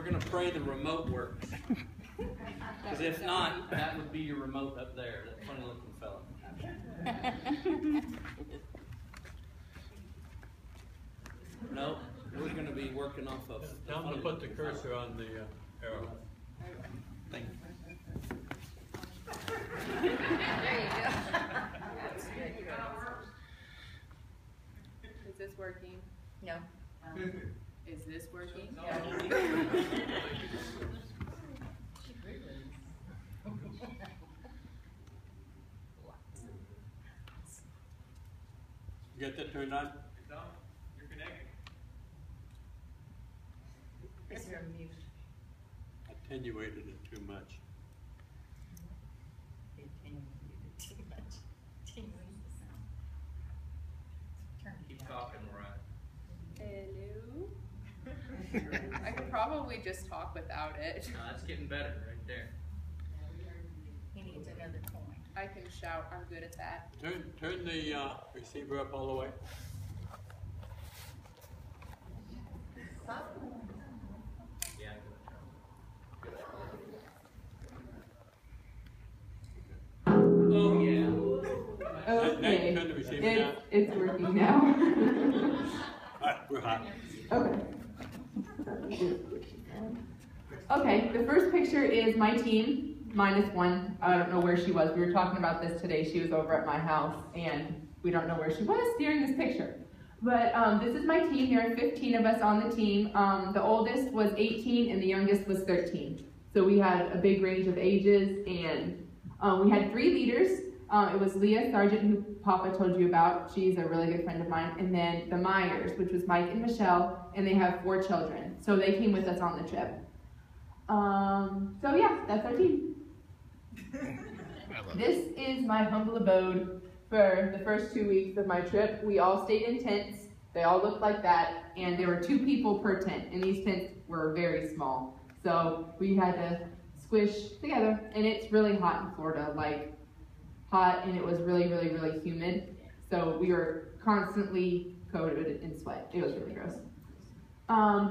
we're going to pray the remote works. Because if not, that would be your remote up there, that funny looking fella. No, we're going to be working off of. I'm going to put the cursor on the arrow. Thank you. There you go. That's good. Is this working? No. Is this working? No. You got that turned on? No, you're connected. Is there a mute? Attenuated it too much. Attenuated too much. Attenuated the sound. Turn it Keep down. talking, Mariah. Hello? I could probably just talk without it. No, that's getting better right there. He needs another coin. I can shout, I'm good at that. Turn the receiver up all the way. Yeah. Oh, yeah. Okay, Turn the receiver down. it's working now. We're hot. Okay. Okay, the first picture is my team, -1. I don't know where she was. We were talking about this today. She was over at my house, and we don't know where she was during this picture. But this is my team. There are 15 of us on the team. The oldest was 18, and the youngest was 13. So we had a big range of ages, and we had 3 leaders. It was Leah Sargent, who Papa told you about. She's a really good friend of mine. And then the Myers, which was Mike and Michelle, and they have 4 children. So they came with us on the trip. So yeah, that's our team. This is my humble abode for the first 2 weeks of my trip. We all stayed in tents. They all looked like that, and there were 2 people per tent, and these tents were very small. So we had to squish together, and it's really hot in Florida, like hot, and it was really, really, really humid. So we were constantly coated in sweat. It was really gross.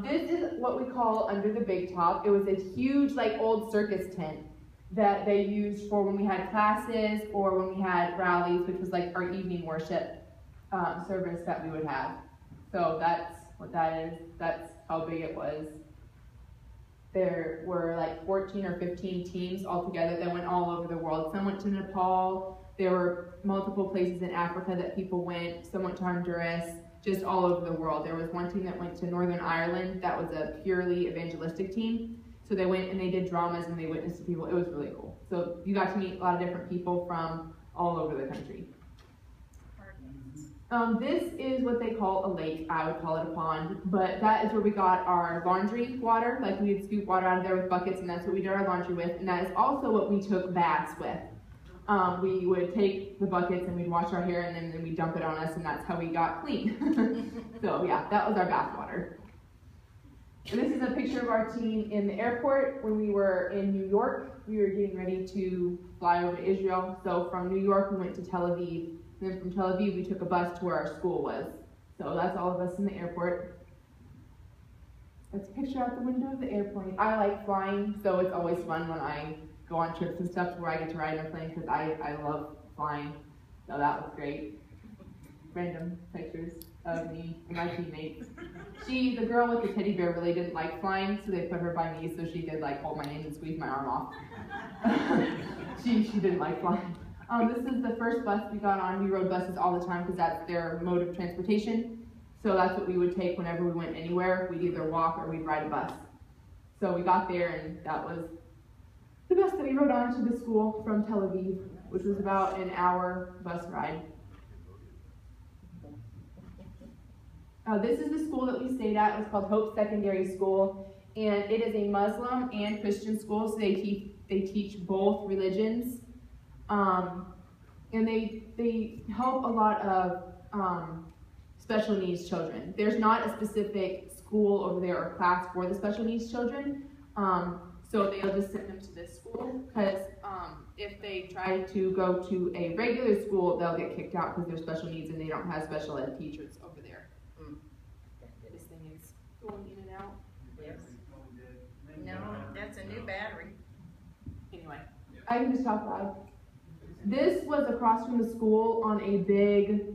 This is what we call under the big top. It was a huge, like, old circus tent that they used for when we had classes or when we had rallies, which was like our evening worship service that we would have. So that's what that is. That's how big it was. There were like 14 or 15 teams altogether that went all over the world. Some went to Nepal. There were multiple places in Africa that people went. Some went to Honduras, just all over the world. There was one team that went to Northern Ireland that was a purely evangelistic team. So they went and they did dramas and they witnessed to people. It was really cool. So you got to meet a lot of different people from all over the country. This is what they call a lake. I would call it a pond, but that is where we got our laundry water. Like we would scoop water out of there with buckets, and that's what we did our laundry with. And that is also what we took baths with. We would take the buckets and we'd wash our hair, and then we'd dump it on us, and that's how we got clean. So yeah, that was our bath water. And this is a picture of our team in the airport when we were in New York. We were getting ready to fly over to Israel. So from New York, we went to Tel Aviv. And then from Tel Aviv, we took a bus to where our school was. So that's all of us in the airport. That's a picture out the window of the airplane. I like flying, so it's always fun when I go on trips and stuff where I get to ride in a plane because I love flying. So that was great. Random pictures of me and my teammates. The girl with the teddy bear really didn't like flying, so they put her by me so she could like hold my hand and squeeze my arm off. she didn't like flying. This is the first bus we got on. We rode buses all the time because that's their mode of transportation. So that's what we would take whenever we went anywhere. We'd either walk or we'd ride a bus. So we got there, and that was the bus that we rode on to the school from Tel Aviv, which was about an hour bus ride. This is the school that we stayed at. It was called Hope Secondary School, and it is a Muslim and Christian school, so they teach both religions, and they help a lot of special needs children. There's not a specific school over there or class for the special needs children, so they'll just send them to this school, because if they try to go to a regular school, they'll get kicked out because they're special needs and they don't have special ed teachers over there. This thing is going in and out. Yes. I can just talk loud. This was across from the school on a big,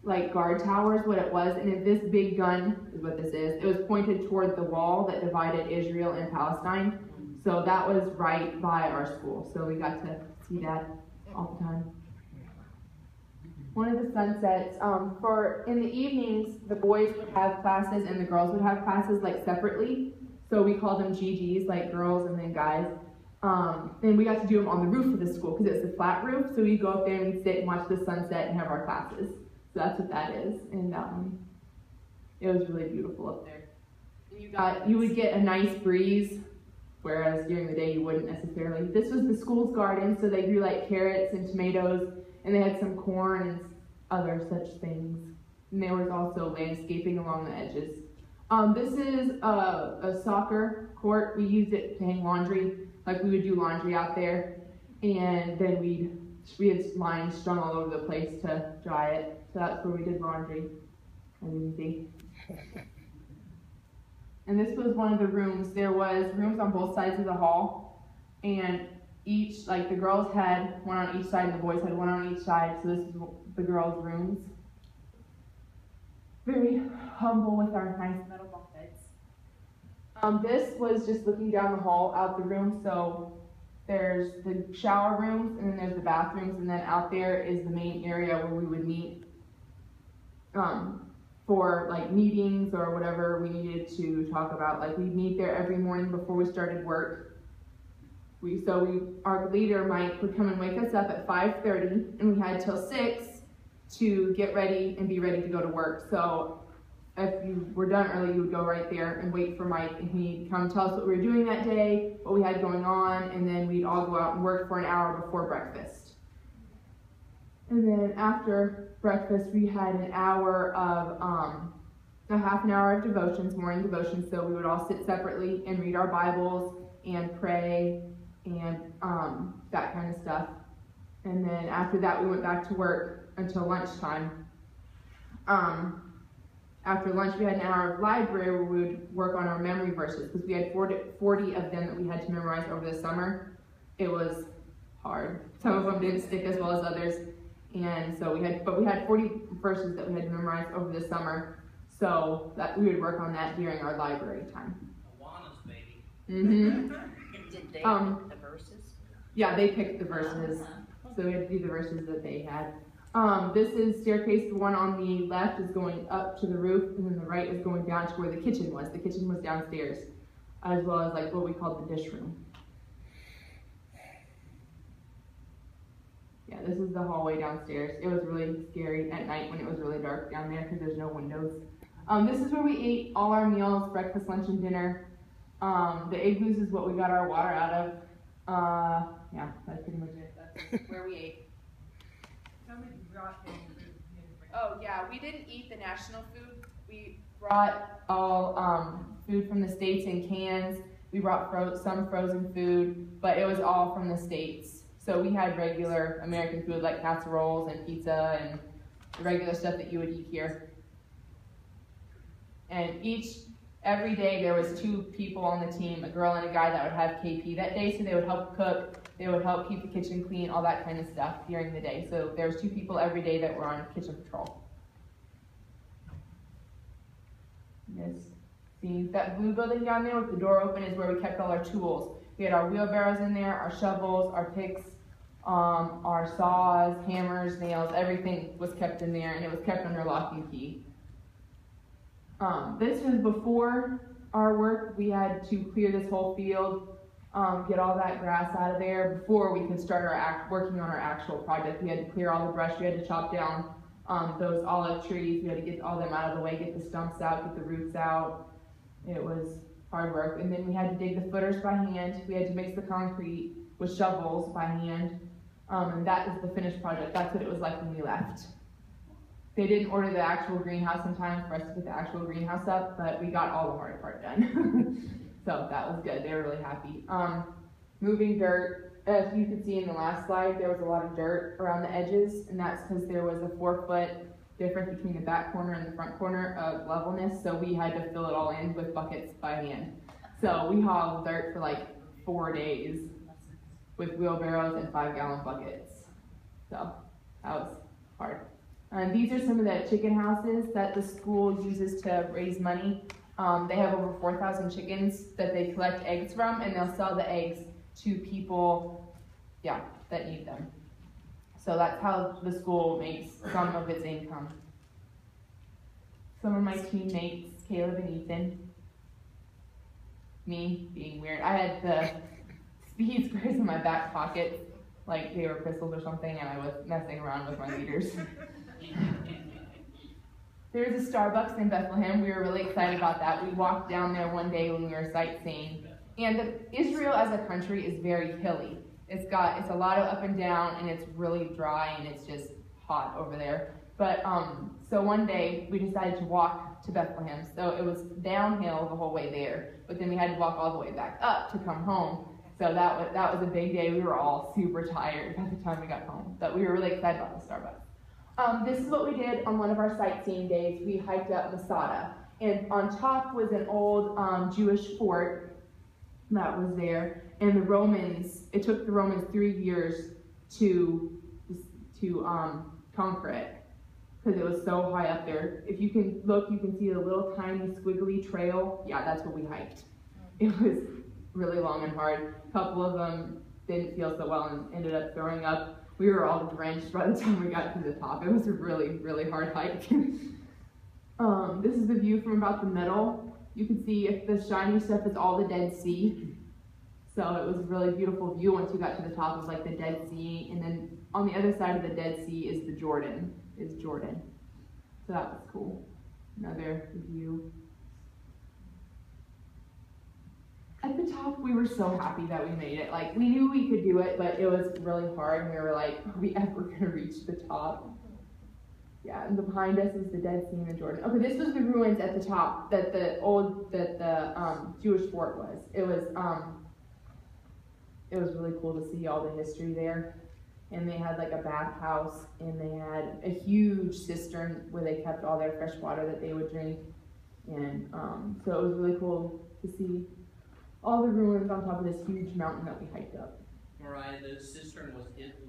like, guard tower is what it was, and this big gun is what this is. It was pointed toward the wall that divided Israel and Palestine. So that was right by our school. So we got to see that all the time. One of the sunsets, in the evenings, the boys would have classes and the girls would have classes like separately. So we called them GGs, like girls and then guys. And we got to do them on the roof of the school because it's a flat roof. So we'd go up there and we'd sit and watch the sunset and have our classes. So that's what that is. And it was really beautiful up there. And you would get a nice breeze, whereas during the day you wouldn't necessarily. This was the school's garden, so they grew like carrots and tomatoes, and they had some corn and other such things. And there was also landscaping along the edges. This is a soccer court. We used it to hang laundry. Like we would do laundry out there, and then we had lines strung all over the place to dry it. So that's where we did laundry, as you can see. And this was one of the rooms. There was rooms on both sides of the hall, and each, like the girls had one on each side and the boys had one on each side. So this is the girls' rooms. Very humble with our nice metal bunk beds. This was just looking down the hall out the room. So there's the shower rooms, and then there's the bathrooms, and then out there is the main area where we would meet for like meetings or whatever we needed to talk about. Like we'd meet there every morning before we started work. Our leader, Mike, would come and wake us up at 5:30, and we had till 6 to get ready and be ready to go to work. So if you were done early, you would go right there and wait for Mike, and he'd come tell us what we were doing that day, what we had going on, and then we'd all go out and work for an hour before breakfast. And then after breakfast, we had an hour of, a half an hour of devotions, morning devotions, so we would all sit separately and read our Bibles and pray and that kind of stuff. And then after that, we went back to work until lunchtime. After lunch, we had an hour of library where we would work on our memory verses, because we had 40 of them that we had to memorize over the summer. It was hard. Some of them didn't stick as well as others. And so we had 40 verses that we had to memorize over the summer, so that we would work on that during our library time. Awana's baby. Mm-hmm. Did they pick the verses? Yeah, they picked the verses, so we had to do the verses that they had. This is staircase. The one on the left is going up to the roof, and then the right is going down to where the kitchen was. The kitchen was downstairs, as well as like what we called the dish room. Yeah, this is the hallway downstairs. It was really scary at night when it was really dark down there because there's no windows. This is where we ate all our meals, breakfast, lunch, and dinner. The igloos is what we got our water out of. Yeah, that's pretty much it. That's where we ate. Oh yeah, we didn't eat the national food. We brought all food from the States in cans. We brought some frozen food, but it was all from the States. So we had regular American food like casseroles and pizza and the regular stuff that you would eat here. And every day there was 2 people on the team, a girl and a guy that would have KP that day, so they would help cook, they would help keep the kitchen clean, all that kind of stuff during the day. So there was 2 people every day that were on kitchen patrol. That blue building down there with the door open is where we kept all our tools. We had our wheelbarrows in there, our shovels, our picks, our saws, hammers, nails, everything was kept in there, and it was kept under lock and key. This was before our work. We had to clear this whole field, get all that grass out of there before we could start working on our actual project. We had to clear all the brush, we had to chop down those olive trees, we had to get all them out of the way, get the stumps out, get the roots out. It was hard work. And then we had to dig the footers by hand. We had to mix the concrete with shovels by hand. And that is the finished project. That's what it was like when we left. They didn't order the actual greenhouse in time for us to get the actual greenhouse up, but we got all the hard part done. So that was good. They were really happy. Moving dirt, as you could see in the last slide, there was a lot of dirt around the edges, and that's because there was a 4-foot difference between the back corner and the front corner of levelness, so we had to fill it all in with buckets by hand. So we hauled dirt for like 4 days. with wheelbarrows and 5-gallon buckets. So that was hard. These are some of the chicken houses that the school uses to raise money. They have over 4,000 chickens that they collect eggs from, and they'll sell the eggs to people, that need them. So that's how the school makes some of its income. Some of my teammates, Caleb and Ethan. Me being weird. I had the speed squares in my back pocket, like they were pistols or something, and I was messing around with my leaders. There's a Starbucks in Bethlehem. We were really excited about that. We walked down there one day when we were sightseeing. And Israel as a country is very hilly. It's a lot of up and down, and it's really dry, and it's just hot over there. But so one day we decided to walk to Bethlehem. So it was downhill the whole way there, but then we had to walk all the way back up to come home. So that was a big day. We were all super tired by the time we got home, but we were really excited about the Starbucks. This is what we did on one of our sightseeing days. We hiked up Masada, and on top was an old Jewish fort that was there. And the Romans, it took the Romans 3 years to conquer it, because it was so high up there. If you can look, you can see a little tiny squiggly trail. Yeah, that's what we hiked. It was really long and hard. A couple of them didn't feel so well and ended up throwing up. We were all drenched by the time we got to the top. It was a really, really hard hike. This is the view from about the middle. You can see if the shiny stuff is all the Dead Sea. So it was a really beautiful view. Once you got to the top, it was like the Dead Sea, and then on the other side of the Dead Sea is Jordan. So that was cool. Another view. At the top, we were so happy that we made it. Like, we knew we could do it, but it was really hard, and we were like, are we ever gonna reach the top? Yeah, and behind us is the Dead Sea and the Jordan. Okay, this was the ruins at the top that the Jewish fort was. It was really cool to see all the history there. And they had like a bathhouse, and they had a huge cistern where they kept all their fresh water that they would drink. And so it was really cool to see all the ruins on top of this huge mountain that we hiked up. Mariah, the cistern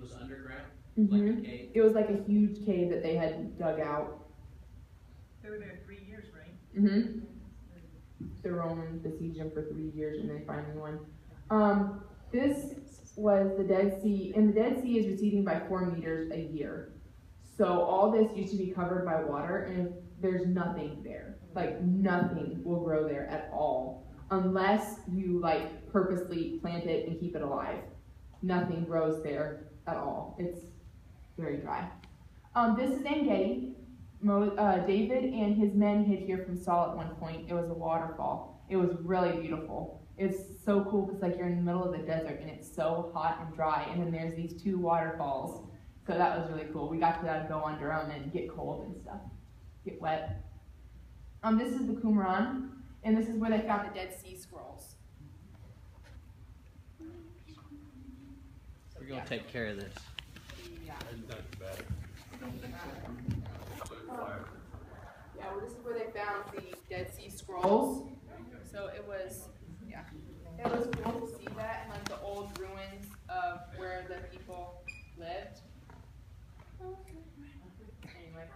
was underground, Mm-hmm. like a cave. It was like a huge cave that they had dug out. They were there 3 years, right? Mm-hmm. The Romans besieged them for 3 years, and they finally won. This was the Dead Sea, and the Dead Sea is receding by 4 meters a year. So all this used to be covered by water, and there's nothing there. Like, nothing will grow there at all, unless you like purposely plant it and keep it alive. Nothing grows there at all. It's very dry. This is En Gedi. David and his men hid here from Saul at one point. It was a waterfall. It was really beautiful. It's so cool because like you're in the middle of the desert and it's so hot and dry, and then there's these 2 waterfalls. So that was really cool. We got to go under them and get cold and stuff, get wet. This is the Qumran, and this is where they found the Dead Sea Scrolls. We're gonna take care of this. Yeah. That's bad. Yeah, well, this is where they found the Dead Sea Scrolls. So it was cool to see that, and like the old ruins of where the people lived. Anyway.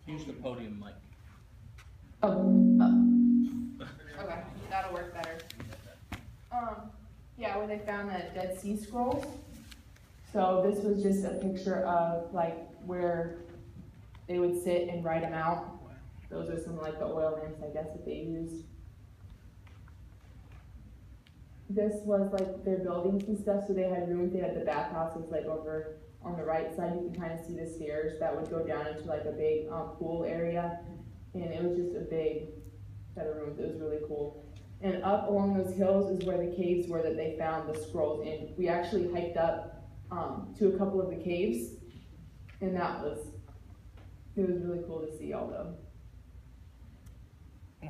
Use the podium mic. Okay, that'll work better. Yeah, where they found the Dead Sea Scrolls. So this was just a picture of like where they would sit and write them out. Those are some like the oil lamps, I guess, that they used. This was like their buildings and stuff. So they had rooms. They had the bathhouses like over on the right side. You can kind of see the stairs that would go down into like a big pool area, and it was just a big set of rooms. It was really cool. And up along those hills is where the caves were that they found the scrolls in. We actually hiked up to a couple of the caves, and it was really cool to see all them.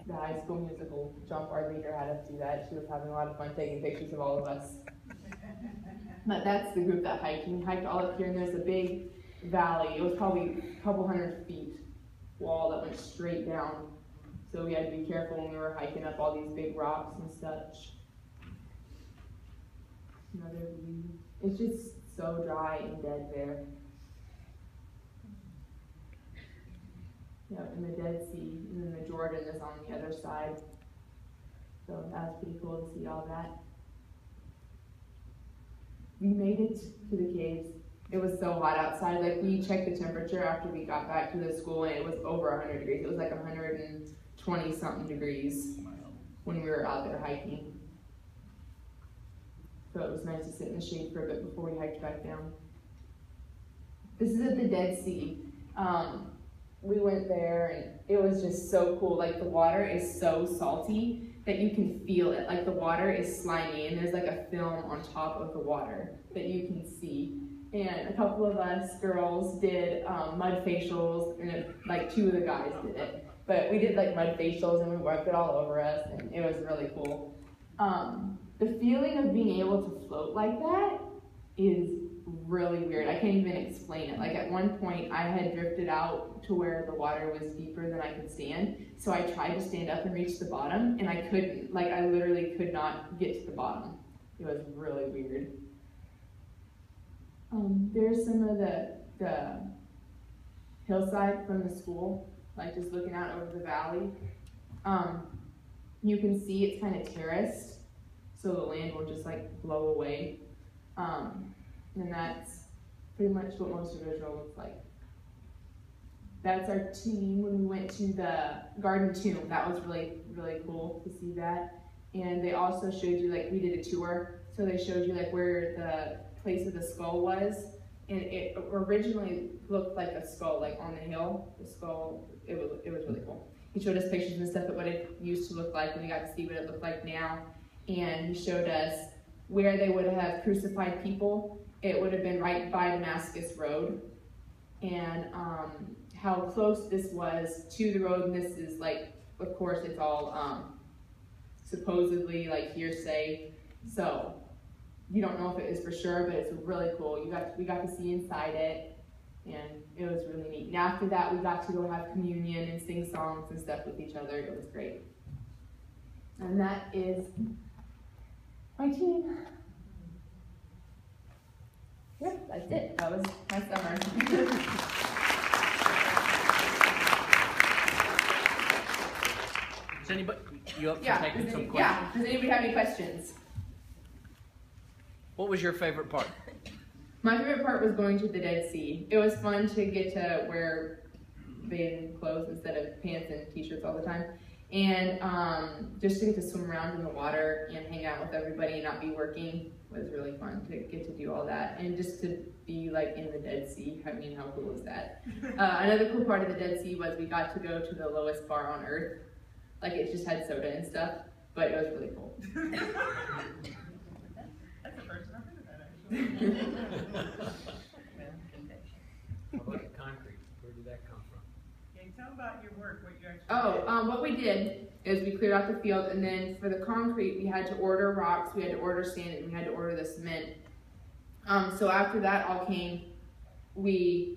The high school musical jump, our leader had us do that. She was having a lot of fun taking pictures of all of us. But that's the group that hiked. We hiked all up here, and there's a big valley. It was probably a couple 100 feet wall that went straight down. So we had to be careful when we were hiking up all these big rocks and such. Another view. It's just so dry and dead there. Yeah, and the Dead Sea, and then the Jordan is on the other side. So that's pretty cool to see all that. We made it to the caves. It was so hot outside. Like, we checked the temperature after we got back to the school, and it was over 100 degrees. It was like 120 something degrees when we were out there hiking. So it was nice to sit in the shade for a bit before we hiked back down. This is at the Dead Sea. We went there and it was just so cool. Like, the water is so salty that you can feel it. Like, the water is slimy and there's like a film on top of the water that you can see. And a couple of us girls did mud facials, and like 2 of the guys did it. But we did like mud facials and we wiped it all over us, and it was really cool. The feeling of being able to float like that is really weird. I can't even explain it. Like, at one point I had drifted out to where the water was deeper than I could stand. So I tried to stand up and reach the bottom, and I couldn't. Like, I literally could not get to the bottom. It was really weird. There's some of the hillside from the school, like just looking out over the valley. You can see it's kind of terraced, so the land will just like blow away. And that's pretty much what most of Israel looks like. That's our team when we went to the Garden Tomb. That was really, really cool to see that. And they also showed you, like, we did a tour, so they showed you like where the place of the skull was, and it originally looked like a skull, like on the hill. The skull, it was really cool. He showed us pictures and stuff of what it used to look like, and we got to see what it looked like now. And he showed us where they would have crucified people. It would have been right by Damascus Road, and how close this was to the road. And this is like, of course, it's all supposedly like hearsay, so you don't know if it is for sure, but it's really cool. We got to see inside it, and it was really neat. And after that, we got to go have communion and sing songs and stuff with each other. It was great. And that is my team. Yep, that's it. That was my summer. Is anybody, you up for Yeah, taking some questions? yeah. Does anybody have any questions? What was your favorite part? My favorite part was going to the Dead Sea. It was fun to get to wear bathing clothes instead of pants and t-shirts all the time. And just to get to swim around in the water and hang out with everybody and not be working was really fun to get to do all that. And just to be like in the Dead Sea, I mean, how cool is that? Another cool part of the Dead Sea was we got to go to the lowest bar on earth. Like, it just had soda and stuff, but it was really cool. That's the first time I've heard of that, actually. How about the concrete? Where did that come from? Okay, tell about your work, what you actually did. What we did is we cleared out the field, and then for the concrete, we had to order rocks, we had to order sand, and we had to order the cement. So after that all came, we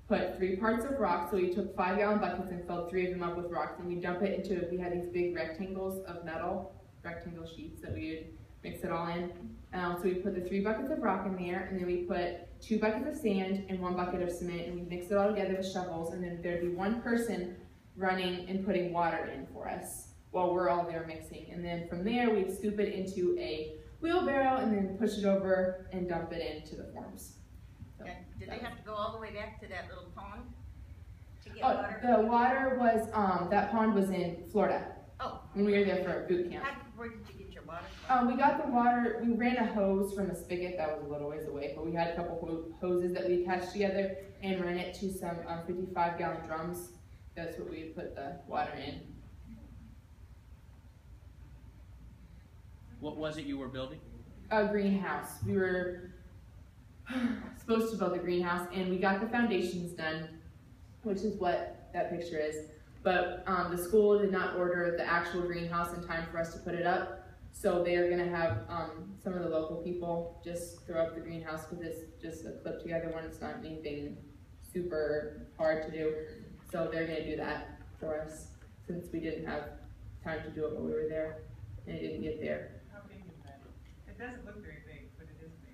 put 3 parts of rock, so we took 5-gallon buckets and filled 3 of them up with rocks, and we dump it into, we had these big rectangles of metal, rectangle sheets that we would mix it all in. So we put the 3 buckets of rock in there, and then we put 2 buckets of sand and 1 bucket of cement, and we mixed it all together with shovels, and then there'd be 1 person running and putting water in for us while we're all there mixing. And then from there, we'd scoop it into a wheelbarrow and then push it over and dump it into the forms. So, And did they have to go all the way back to that little pond to get oh, water? the water was, that pond was in Florida Oh, when we were there for boot camp. where did you get your water from? We got the water, we ran a hose from a spigot that was a little ways away, but we had a couple hoses that we attached together and ran it to some 55-gallon drums. That's what we put the water in. What was it you were building? A greenhouse. We were supposed to build a greenhouse, and we got the foundations done, which is what that picture is. But the school did not order the actual greenhouse in time for us to put it up, so they are going to have some of the local people just throw up the greenhouse because it's just a clip together one. It's not anything super hard to do, so they're going to do that for us since we didn't have time to do it while we were there, and it didn't get there. How big is that? It doesn't look very big, but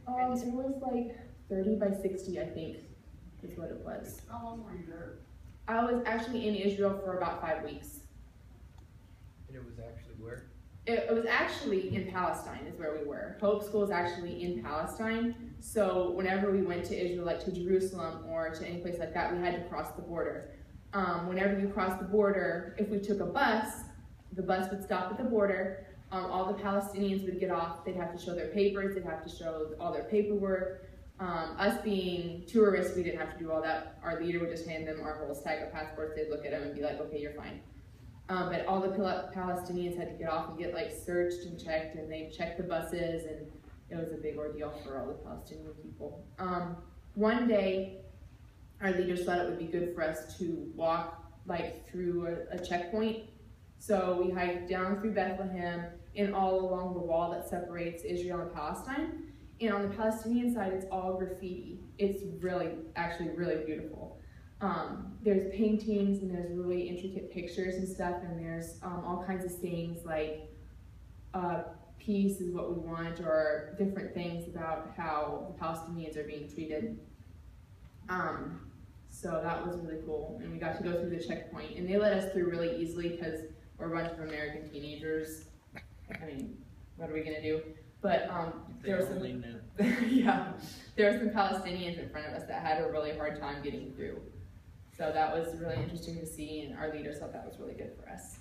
It was like 30 by 60, I think, is what it was. How long were you there? I was actually in Israel for about 5 weeks. And it was actually where? It was actually in Palestine is where we were. Hope School is actually in Palestine. So whenever we went to Israel, like to Jerusalem or to any place like that, we had to cross the border. Whenever you cross the border, if we took a bus, the bus would stop at the border. All the Palestinians would get off. They'd have to show their papers. They'd have to show all their paperwork. Us being tourists, we didn't have to do all that. Our leader would just hand them our whole stack of passports. They'd look at them and be like, okay, you're fine. But all the Palestinians had to get off and get like searched and checked, and they checked the buses, and it was a big ordeal for all the Palestinian people. One day, our leaders thought it would be good for us to walk like through a checkpoint. So we hiked down through Bethlehem and all along the wall that separates Israel and Palestine. And on the Palestinian side, it's all graffiti. It's actually really beautiful. There's paintings and there's really intricate pictures and stuff, and there's all kinds of sayings like peace is what we want, or different things about how the Palestinians are being treated. So that was really cool, and we got to go through the checkpoint, and they let us through really easily because we're a bunch of American teenagers. I mean, what are we gonna do? But there were some, yeah, there were some Palestinians in front of us that had a really hard time getting through. So that was really interesting to see, and our leaders thought that was really good for us.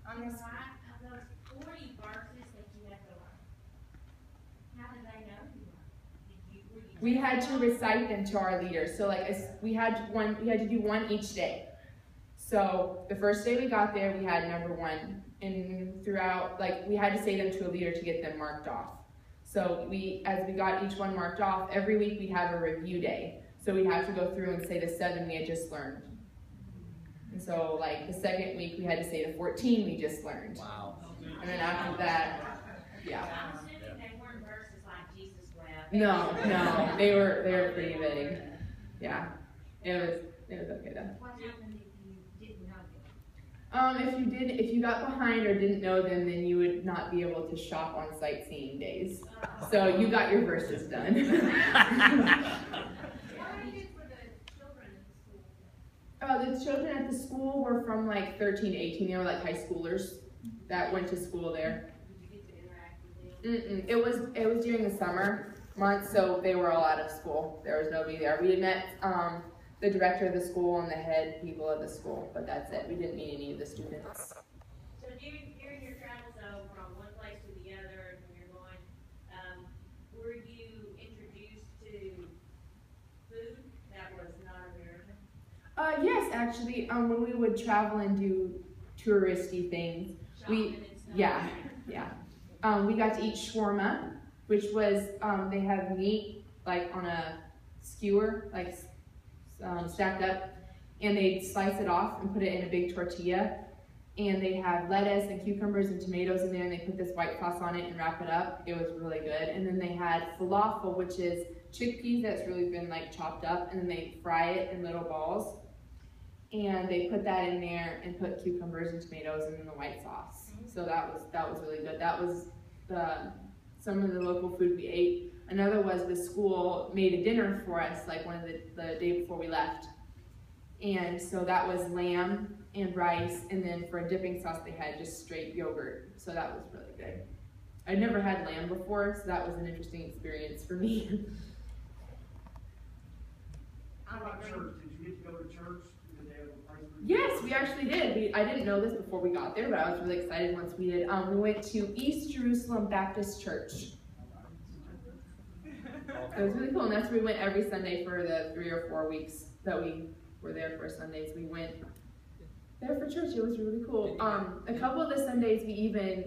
On this, Of those 40 verses that you have to learn, how did they know you were? We had to recite them to our leaders. So like we had to do one each day. So the first day we got there, we had number 1, and throughout, like we had to say them to a leader to get them marked off. So as we got each one marked off, every week we have a review day. So we have to go through and say the 7 we had just learned. And so like the second week we had to say the 14 we just learned. Wow. And then after that, yeah. I'm assuming they weren't verses like Jesus wept. No, they were pretty big. Yeah, it was okay though. What happened if you didn't know them? If you got behind or didn't know them, then you would not be able to shop on sightseeing days. So you got your verses done. The children at the school were from like 13 to 18. They were like high schoolers that went to school there. Did you get to interact with them? It was during the summer months, so they were all out of school. There was nobody there. We had met the director of the school and the head people of the school, but that's it. We didn't meet any of the students. So during your travels though, from one place to the other, when you're going, were you introduced to food that was not American? Yes, actually, when we would travel and do touristy things, Shopping and stuff? yeah. We got to eat shawarma, which was, they have meat like on a skewer, like stacked up, and they'd slice it off and put it in a big tortilla, and they'd have lettuce and cucumbers and tomatoes in there, and they put this white sauce on it and wrap it up. It was really good. And then they had falafel, which is chickpeas that's really been like chopped up, and then they fry it in little balls, and they put that in there and put cucumbers and tomatoes and then the white sauce. So that was really good. That was some of the local food we ate. Another was the school made a dinner for us, like one of the day before we left. And so that was lamb and rice, and then for a dipping sauce they had just straight yogurt. So that was really good. I'd never had lamb before, so that was an interesting experience for me. How about church? Did you get to go to church? Did they have a place for you? Yes, we actually did. I didn't know this before we got there, but I was really excited once we did. We went to East Jerusalem Baptist Church. It was really cool, and that's where we went every Sunday for the 3 or 4 weeks that we were there for Sundays. We went there for church. It was really cool. A couple of the Sundays,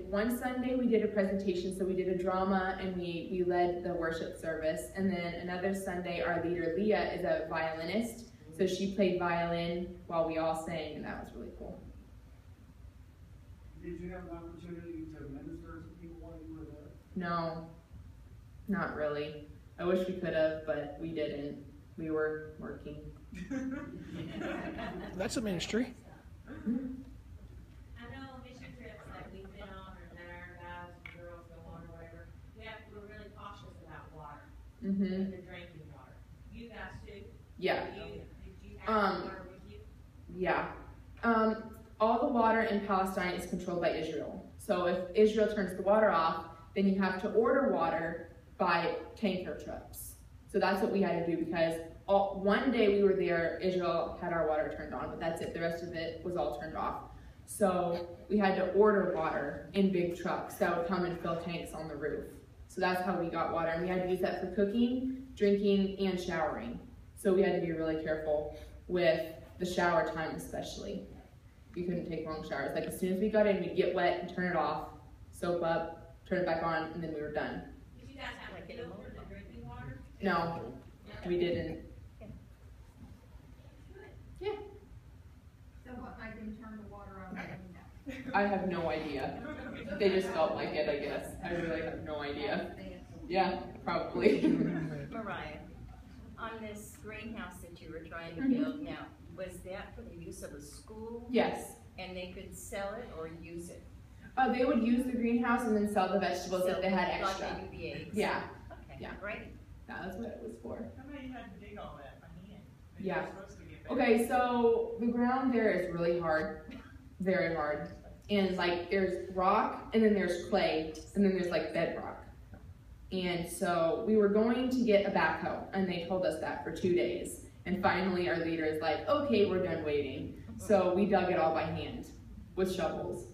one Sunday we did a presentation, so we did a drama, and we led the worship service. And then another Sunday, our leader, Leah, is a violinist, so she played violin while we all sang, and that was really cool. Did you have an opportunity to minister to people while you were there? No, not really. I wish we could have, but we didn't. We were working. That's a ministry. I know mission trips that we've been on, or that our guys and girls go on or whatever, we're really cautious about water. Mm-hmm. the drinking water. You guys too? Yeah. Did you have water with you? Yeah. All the water in Palestine is controlled by Israel. So if Israel turns the water off, then you have to order water by tanker trucks. So that's what we had to do because one day we were there, Israel had our water turned on, but that's it. The rest of it was all turned off. So we had to order water in big trucks that would come and fill tanks on the roof. So that's how we got water. And we had to use that for cooking, drinking, and showering. So we had to be really careful with the shower time especially. We couldn't take long showers. Like as soon as we got in, we'd get wet and turn it off, soap up, turn it back on, and then we were done. Did you guys have a filter for drinking water? No, we didn't. Yeah, So what made them turn the water on? I have no idea. They just felt like it, I guess. I really have no idea. Yeah, probably. Mariah, on this greenhouse that you were trying to Mhm. build now, was that for the use of a school? Yes. And they could sell it or use it? They would use the greenhouse and then sell the vegetables if they had Like extra. they do the eggs? Yeah, Okay, Yeah. great. that was what it was for. How many had to dig all that by hand? Yeah. You're supposed to get better. Okay, so the ground there is really hard, very hard. And like there's rock and then there's clay and then there's like bedrock. And so we were going to get a backhoe and they told us that for 2 days. And finally our leader is like, okay, we're done waiting. So we dug it all by hand with shovels.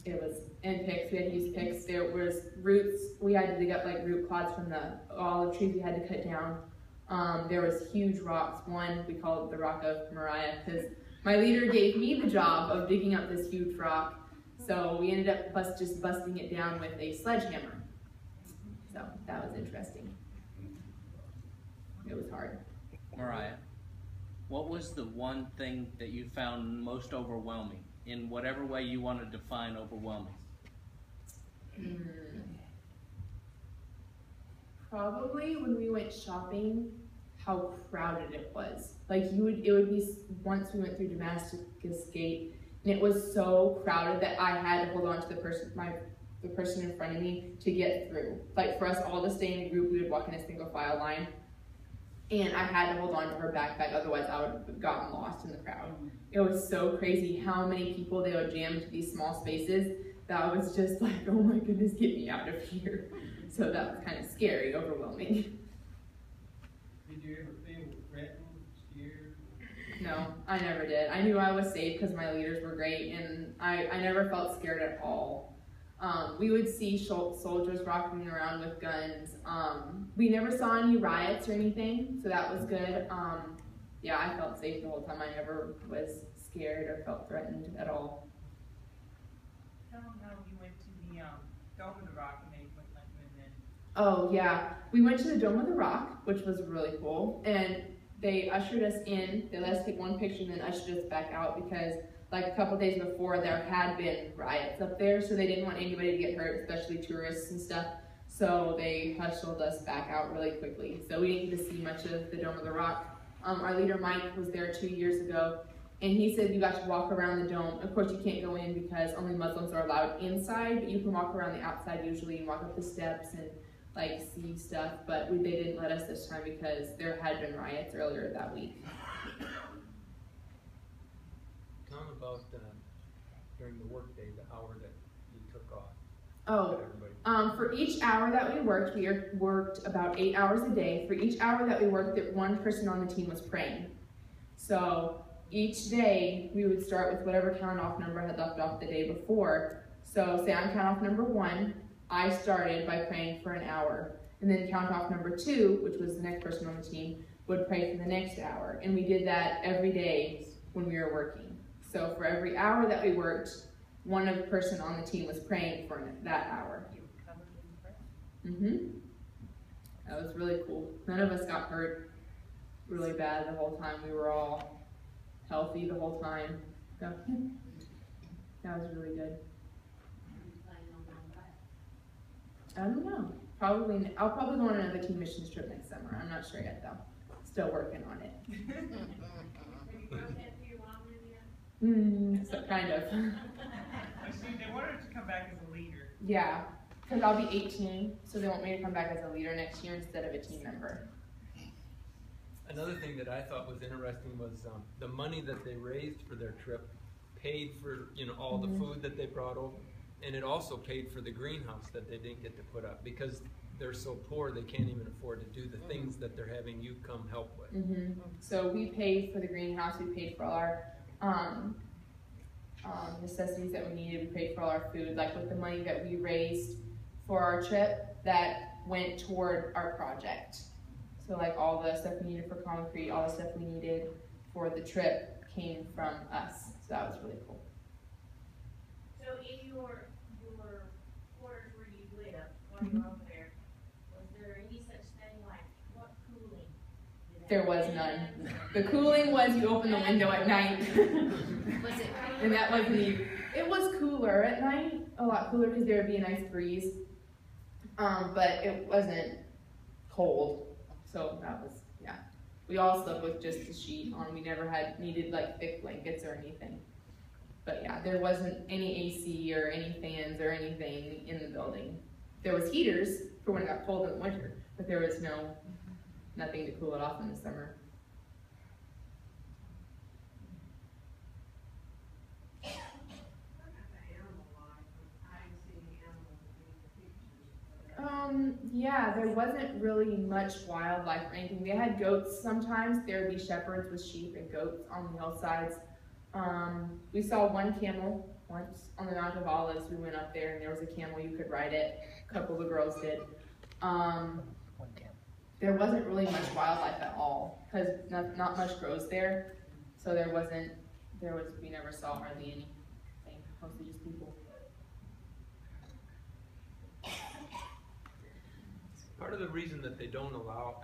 It was, and picks, we had to use picks. There was roots, we had to dig up like root clods from the olive trees we had to cut down. There was huge rocks. One, we called it the Rock of Moriah because my leader gave me the job of digging up this huge rock. So we ended up just busting it down with a sledgehammer. So that was interesting. It was hard. Mariah, what was the one thing that you found most overwhelming in whatever way you want to define overwhelming? Probably when we went shopping, how crowded it was. Like it would be, once we went through Damascus Gate, and it was so crowded that I had to hold on to the person in front of me to get through. Like for us all to stay in a group, we would walk in a single file line. And I had to hold on to her backpack, otherwise I would have gotten lost in the crowd. It was so crazy how many people they would jam into these small spaces that I was just like, oh my goodness, get me out of here. So that was kind of scary, overwhelming. Did you ever feel threatened, scared? No, I never did. I knew I was safe because my leaders were great, and I never felt scared at all. We would see soldiers rocking around with guns. We never saw any riots or anything, so that was good. Yeah, I felt safe the whole time. I never was scared or felt threatened at all. Tell them how you went to the, Dome of the Rock and they went like then. Oh yeah, we went to the Dome of the Rock, which was really cool, and they ushered us in. They let us take one picture and then ushered us back out because like a couple days before there had been riots up there, so they didn't want anybody to get hurt, especially tourists and stuff. So they hustled us back out really quickly. So we didn't get to see much of the Dome of the Rock. Our leader Mike was there 2 years ago, and he said you got to walk around the dome. Of course you can't go in because only Muslims are allowed inside, but you can walk around the outside usually and walk up the steps and like see stuff. But they didn't let us this time because there had been riots earlier that week. Tell them about during the workday, the hour that you took off. Oh, Everybody. for each hour that we worked about 8 hours a day. For each hour that we worked, one person on the team was praying. So each day we would start with whatever count-off number I had left off the day before. So say I'm count-off number 1, I started by praying for an hour. And then count-off number 2, which was the next person on the team, would pray for the next hour. And we did that every day when we were working. So for every hour that we worked, one other person on the team was praying for that hour. You were covered in prayer. That was really cool. None of us got hurt really bad the whole time. We were all healthy the whole time. So that was really good. I don't know. I'll probably go on another team missions trip next summer. I'm not sure yet though. Still working on it. Were you protesting your mom in yet? So kind of. See, they wanted to come back as a leader. Yeah. because I'll be 18, so they want me to come back as a leader next year instead of a team member. Another thing that I thought was interesting was the money that they raised for their trip paid for, you know, all the food that they brought over, and it also paid for the greenhouse that they didn't get to put up because they're so poor they can't even afford to do the things that they're having you come help with. So we paid for the greenhouse, we paid for all our necessities that we needed, we paid for all our food, like with the money that we raised for our trip, that went toward our project. So like all the stuff we needed for concrete, all the stuff we needed for the trip came from us. So that was really cool. So in your quarters where you live, while you're over there, was there any such thing like, what cooling? Did that There was happen? none. The cooling was you open the window at night. Was it? And that wasn't even, it was cooler at night, a lot cooler because there would be a nice breeze. But it wasn't cold. So that was, yeah. We all slept with just the sheet on. We never needed like thick blankets or anything. But yeah, there wasn't any AC or any fans or anything in the building. There was heaters for when it got cold in the winter, but there was nothing to cool it off in the summer. Yeah, there wasn't really much wildlife or anything. They had goats sometimes. There would be shepherds with sheep and goats on the hillsides. We saw one camel once on the Mount of Olives. We went up there and there was a camel, you could ride it. A couple of the girls did. There wasn't really much wildlife at all because not much grows there. So we never saw hardly anything, mostly just people. Part of the reason that they don't allow,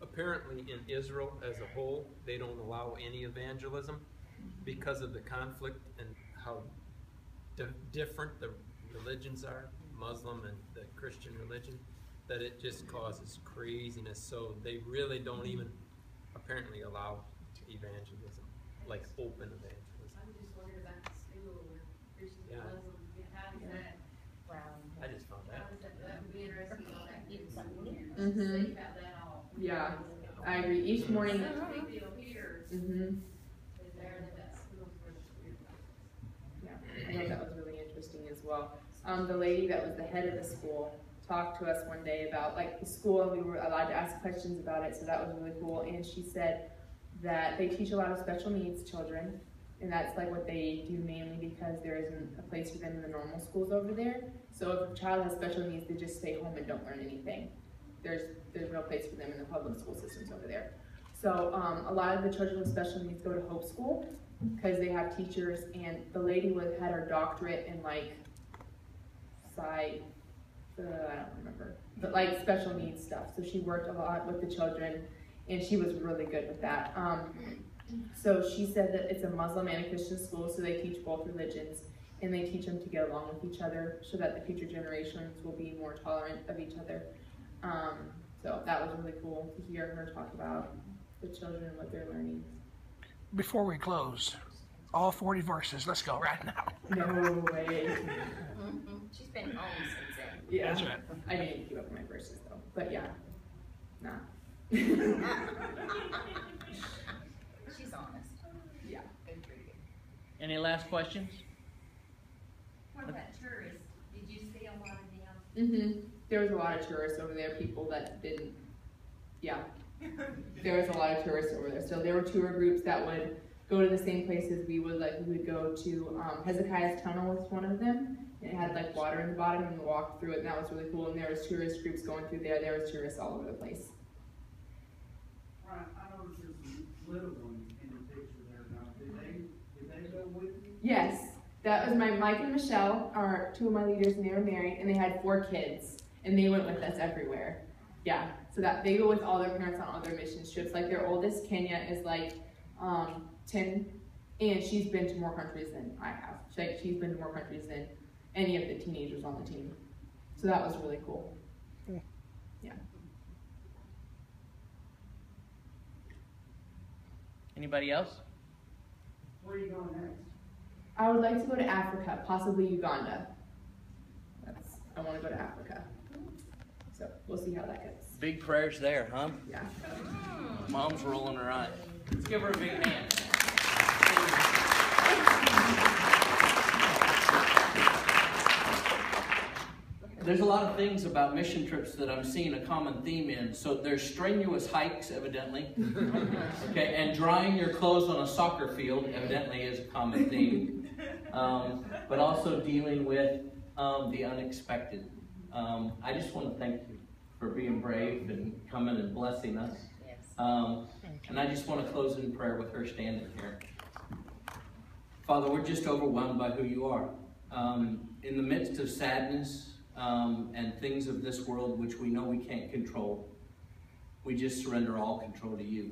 apparently in Israel as a whole, they don't allow any evangelism because of the conflict and how different the religions are, Muslim and the Christian religion, that it just causes craziness. So they really don't even apparently allow evangelism, like open evangelism. I'm just wondering about the school where Christian Yeah. Muslim, how does that, I just found how out. does that would be interesting on that. Mhm. Think about that all. Yeah, I agree. Each morning. It's a big deal here, Mhm. is there that school for the spirit. Yeah, I thought that was really interesting as well. The lady that was the head of the school talked to us one day about like the school, and we were allowed to ask questions about it, so that was really cool. And she said that they teach a lot of special needs children, and that's like what they do mainly because there isn't a place for them in the normal schools over there. So if a child has special needs, they just stay home and don't learn anything. There's no place for them in the public school systems over there. So a lot of the children with special needs go to Hope School because they have teachers, and the lady had her doctorate in like I don't remember, but like special needs stuff. So she worked a lot with the children, and she was really good with that. So she said that it's a Muslim and a Christian school, so they teach both religions, and they teach them to get along with each other so that the future generations will be more tolerant of each other. So that was really cool to hear her talk about the children and what they're learning. Before we close, all 40 verses, let's go right now. No way. She's been home since then. Yeah, That's right. I didn't keep up with my verses though, but yeah, nah. She's honest. Yeah. Good for you. Any last questions? What about tourists? Did you see a lot of them? There was a lot of tourists over there, people that didn't, yeah. There was a lot of tourists over there. So there were tour groups that would go to the same places we would. Like we would go to Hezekiah's Tunnel was one of them. And it had like water in the bottom, and we walked through it, and that was really cool. And there was tourist groups going through there. There was tourists all over the place. Right, I noticed there's some little ones in the picture there now. Did they go with you? Yes, that was Mike and Michelle are two of my leaders, and they were married, and they had 4 kids, and they went with us everywhere. Yeah, so that they go with all their parents on all their mission trips. Like their oldest, Kenya, is like 10, and she's been to more countries than I have. She's been to more countries than any of the teenagers on the team. So that was really cool. Yeah. Anybody else? Where are you going next? I would like to go to Africa, possibly Uganda. I want to go to Africa. So we'll see how that goes. Big prayers there, huh? Yeah. Mom's rolling her eye. Let's give her a big hand. There's a lot of things about mission trips that I'm seeing a common theme in. So there's strenuous hikes, evidently. Okay, and drying your clothes on a soccer field, evidently, is a common theme. But also dealing with the unexpected. I just want to thank you for being brave and coming and blessing us. Yes. And I just want to close in prayer with her standing here. Father, we're just overwhelmed by who you are. In the midst of sadness and things of this world which we know we can't control, we just surrender all control to you.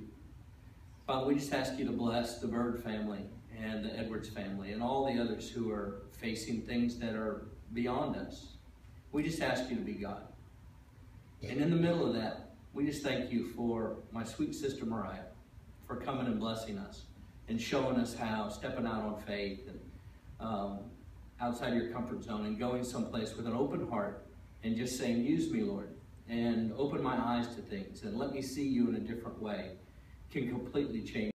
Father, we just ask you to bless the Bird family and the Edwards family and all the others who are facing things that are beyond us. We just ask you to be God. And in the middle of that, we just thank you for my sweet sister Mariah, for coming and blessing us and showing us how, stepping out on faith and outside your comfort zone and going someplace with an open heart and just saying, use me, Lord, and open my eyes to things and let me see you in a different way, can completely change